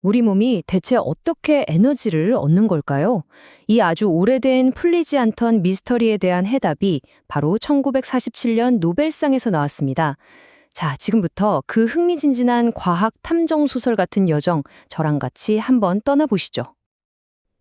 우리 몸이 대체 어떻게 에너지를 얻는 걸까요? 이 아주 오래된 풀리지 않던 미스터리에 대한 해답이 바로 1947년 노벨상에서 나왔습니다. 자, 지금부터 그 흥미진진한 과학 탐정 소설 같은 여정, 저랑 같이 한번 떠나보시죠.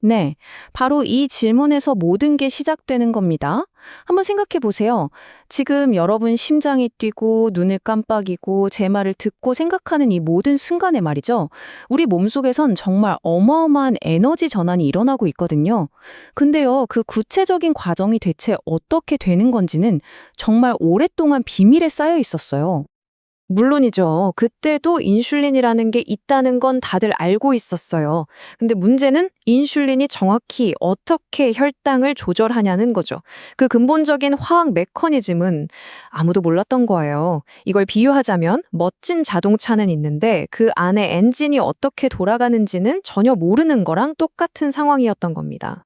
네, 바로 이 질문에서 모든 게 시작되는 겁니다. 한번 생각해 보세요. 지금 여러분 심장이 뛰고 눈을 깜빡이고 제 말을 듣고 생각하는 이 모든 순간에 말이죠. 우리 몸속에선 정말 어마어마한 에너지 전환이 일어나고 있거든요. 근데요, 그 구체적인 과정이 대체 어떻게 되는 건지는 정말 오랫동안 비밀에 쌓여 있었어요. 물론이죠. 그때도 인슐린이라는 게 있다는 건 다들 알고 있었어요. 근데 문제는 인슐린이 정확히 어떻게 혈당을 조절하냐는 거죠. 그 근본적인 화학 메커니즘은 아무도 몰랐던 거예요. 이걸 비유하자면 멋진 자동차는 있는데 그 안에 엔진이 어떻게 돌아가는지는 전혀 모르는 거랑 똑같은 상황이었던 겁니다.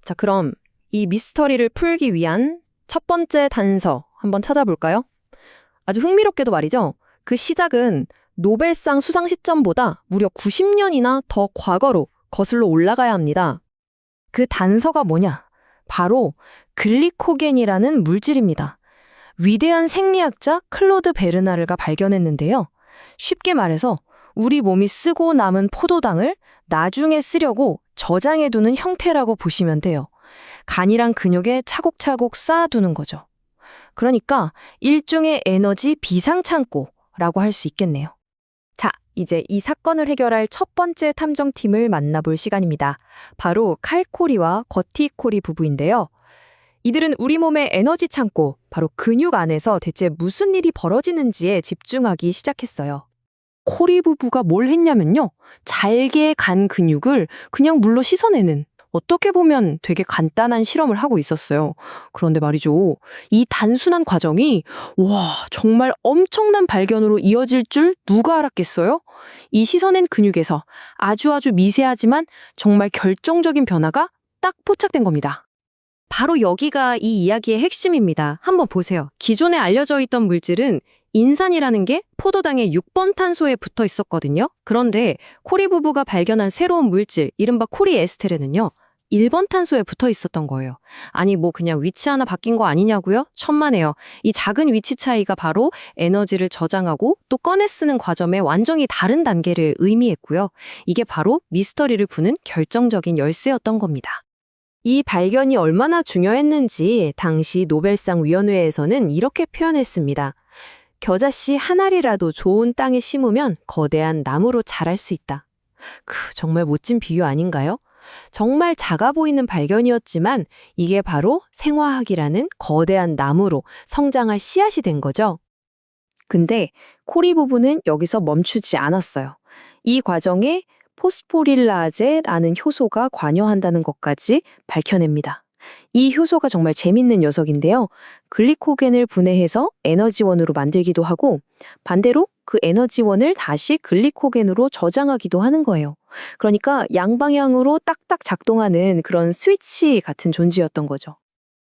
자, 그럼 이 미스터리를 풀기 위한 첫 번째 단서 한번 찾아볼까요? 아주 흥미롭게도 말이죠. 그 시작은 노벨상 수상 시점보다 무려 90년이나 더 과거로 거슬러 올라가야 합니다. 그 단서가 뭐냐? 바로 글리코겐이라는 물질입니다. 위대한 생리학자 클로드 베르나르가 발견했는데요. 쉽게 말해서 우리 몸이 쓰고 남은 포도당을 나중에 쓰려고 저장해두는 형태라고 보시면 돼요. 간이랑 근육에 차곡차곡 쌓아두는 거죠. 그러니까 일종의 에너지 비상창고라고 할 수 있겠네요. 자, 이제 이 사건을 해결할 첫 번째 탐정팀을 만나볼 시간입니다. 바로 칼코리와 거티코리 부부인데요. 이들은 우리 몸의 에너지 창고, 바로 근육 안에서 대체 무슨 일이 벌어지는지에 집중하기 시작했어요. 코리 부부가 뭘 했냐면요. 잘게 간 근육을 그냥 물로 씻어내는 어떻게 보면 되게 간단한 실험을 하고 있었어요. 그런데 말이죠. 이 단순한 과정이 와, 정말 엄청난 발견으로 이어질 줄 누가 알았겠어요? 이 씻어낸 근육에서 아주 미세하지만 정말 결정적인 변화가 딱 포착된 겁니다. 바로 여기가 이 이야기의 핵심입니다. 한번 보세요. 기존에 알려져 있던 물질은 인산이라는 게 포도당의 6번 탄소에 붙어 있었거든요. 그런데 코리 부부가 발견한 새로운 물질, 이른바 코리에스테르는요. 1번 탄소에 붙어 있었던 거예요. 아니 뭐 그냥 위치 하나 바뀐 거 아니냐고요? 천만에요. 이 작은 위치 차이가 바로 에너지를 저장하고 또 꺼내 쓰는 과정의 완전히 다른 단계를 의미했고요. 이게 바로 미스터리를 푸는 결정적인 열쇠였던 겁니다. 이 발견이 얼마나 중요했는지 당시 노벨상 위원회에서는 이렇게 표현했습니다. 겨자씨 한 알이라도 좋은 땅에 심으면 거대한 나무로 자랄 수 있다. 정말 멋진 비유 아닌가요? 정말 작아 보이는 발견이었지만 이게 바로 생화학이라는 거대한 나무로 성장할 씨앗이 된 거죠. 근데 코리 부부는 여기서 멈추지 않았어요. 이 과정에 포스포릴라제라는 효소가 관여한다는 것까지 밝혀냅니다. 이 효소가 정말 재밌는 녀석인데요. 글리코겐을 분해해서 에너지원으로 만들기도 하고 반대로 그 에너지원을 다시 글리코겐으로 저장하기도 하는 거예요. 그러니까 양방향으로 딱딱 작동하는 그런 스위치 같은 존재였던 거죠.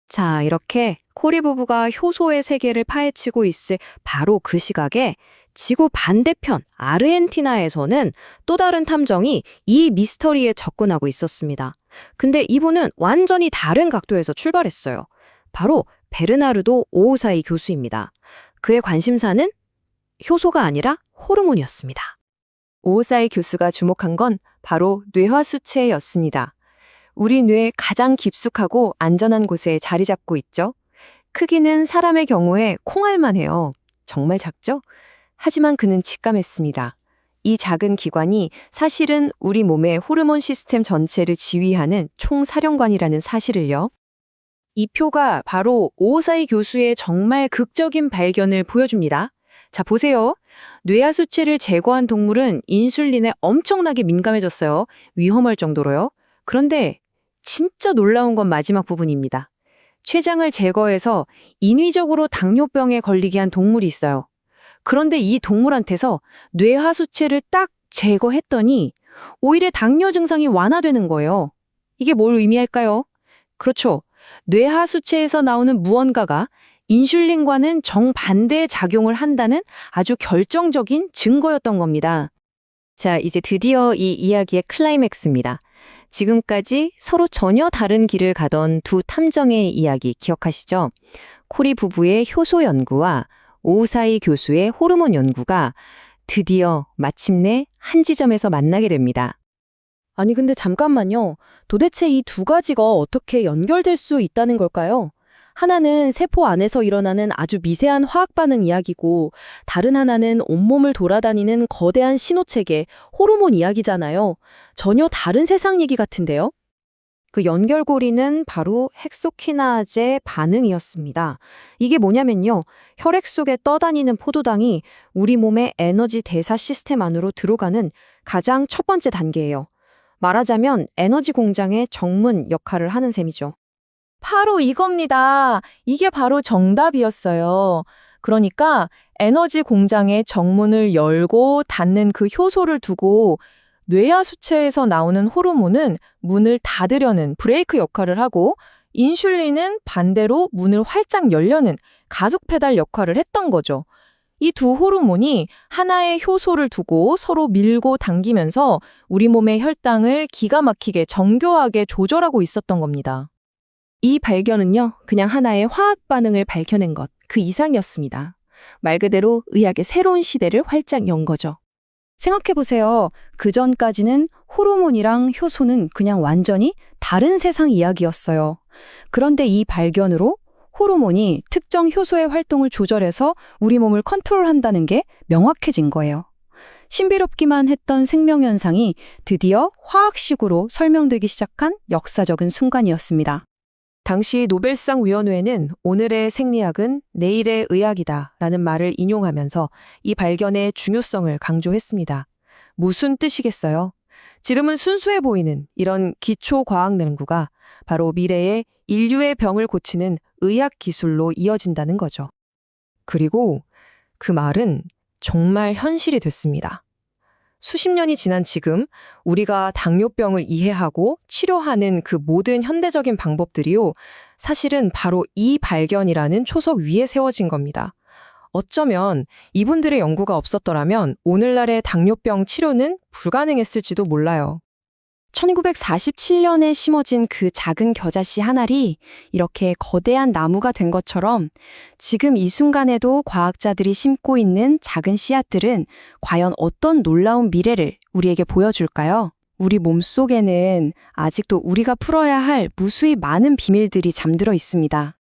자, 이렇게 코리 부부가 효소의 세계를 파헤치고 있을 바로 그 시각에 지구 반대편 아르헨티나에서는 또 다른 탐정이 이 미스터리에 접근하고 있었습니다. 근데 이분은 완전히 다른 각도에서 출발했어요. 바로 베르나르도 오우사이 교수입니다. 그의 관심사는 효소가 아니라 호르몬이었습니다. 오우사이 교수가 주목한 건 바로 뇌화수체였습니다. 우리 뇌의 가장 깊숙하고 안전한 곳에 자리 잡고 있죠. 크기는 사람의 경우에 콩알만 해요. 정말 작죠? 하지만 그는 직감했습니다. 이 작은 기관이 사실은 우리 몸의 호르몬 시스템 전체를 지휘하는 총사령관이라는 사실을요. 이 표가 바로 오사이 교수의 정말 극적인 발견을 보여줍니다. 자, 보세요. 뇌하수체를 제거한 동물은 인슐린에 엄청나게 민감해졌어요. 위험할 정도로요. 그런데 진짜 놀라운 건 마지막 부분입니다. 췌장을 제거해서 인위적으로 당뇨병에 걸리게 한 동물이 있어요. 그런데 이 동물한테서 뇌하수체를 딱 제거했더니 오히려 당뇨 증상이 완화되는 거예요. 이게 뭘 의미할까요? 그렇죠. 뇌하수체에서 나오는 무언가가 인슐린과는 정반대의 작용을 한다는 아주 결정적인 증거였던 겁니다. 자, 이제 드디어 이 이야기의 클라이맥스입니다. 지금까지 서로 전혀 다른 길을 가던 두 탐정의 이야기 기억하시죠? 코리 부부의 효소 연구와 오사이 교수의 호르몬 연구가 드디어 마침내 한 지점에서 만나게 됩니다. 아니, 근데 잠깐만요. 도대체 이 두 가지가 어떻게 연결될 수 있다는 걸까요? 하나는 세포 안에서 일어나는 아주 미세한 화학 반응 이야기고, 다른 하나는 온몸을 돌아다니는 거대한 신호체계, 호르몬 이야기잖아요. 전혀 다른 세상 얘기 같은데요? 그 연결고리는 바로 헥소키나제 반응이었습니다. 이게 뭐냐면요. 혈액 속에 떠다니는 포도당이 우리 몸의 에너지 대사 시스템 안으로 들어가는 가장 첫 번째 단계예요. 말하자면 에너지 공장의 정문 역할을 하는 셈이죠. 바로 이겁니다. 이게 바로 정답이었어요. 그러니까 에너지 공장의 정문을 열고 닫는 그 효소를 두고 뇌하 수체에서 나오는 호르몬은 문을 닫으려는 브레이크 역할을 하고, 인슐린은 반대로 문을 활짝 열려는 가속 페달 역할을 했던 거죠. 이 두 호르몬이 하나의 효소를 두고 서로 밀고 당기면서 우리 몸의 혈당을 기가 막히게 정교하게 조절하고 있었던 겁니다. 이 발견은요, 그냥 하나의 화학 반응을 밝혀낸 것, 그 이상이었습니다. 말 그대로 의학의 새로운 시대를 활짝 연 거죠. 생각해보세요. 그전까지는 호르몬이랑 효소는 그냥 완전히 다른 세상 이야기였어요. 그런데 이 발견으로 호르몬이 특정 효소의 활동을 조절해서 우리 몸을 컨트롤한다는 게 명확해진 거예요. 신비롭기만 했던 생명현상이 드디어 화학식으로 설명되기 시작한 역사적인 순간이었습니다. 당시 노벨상 위원회는 오늘의 생리학은 내일의 의학이다 라는 말을 인용하면서 이 발견의 중요성을 강조했습니다. 무슨 뜻이겠어요? 지금은 순수해 보이는 이런 기초 과학 연구가 바로 미래의 인류의 병을 고치는 의학 기술로 이어진다는 거죠. 그리고 그 말은 정말 현실이 됐습니다. 수십 년이 지난 지금 우리가 당뇨병을 이해하고 치료하는 그 모든 현대적인 방법들이요, 사실은 바로 이 발견이라는 초석 위에 세워진 겁니다. 어쩌면 이분들의 연구가 없었더라면 오늘날의 당뇨병 치료는 불가능했을지도 몰라요. 1947년에 심어진 그 작은 겨자씨 한 알이 이렇게 거대한 나무가 된 것처럼 지금 이 순간에도 과학자들이 심고 있는 작은 씨앗들은 과연 어떤 놀라운 미래를 우리에게 보여줄까요? 우리 몸속에는 아직도 우리가 풀어야 할 무수히 많은 비밀들이 잠들어 있습니다.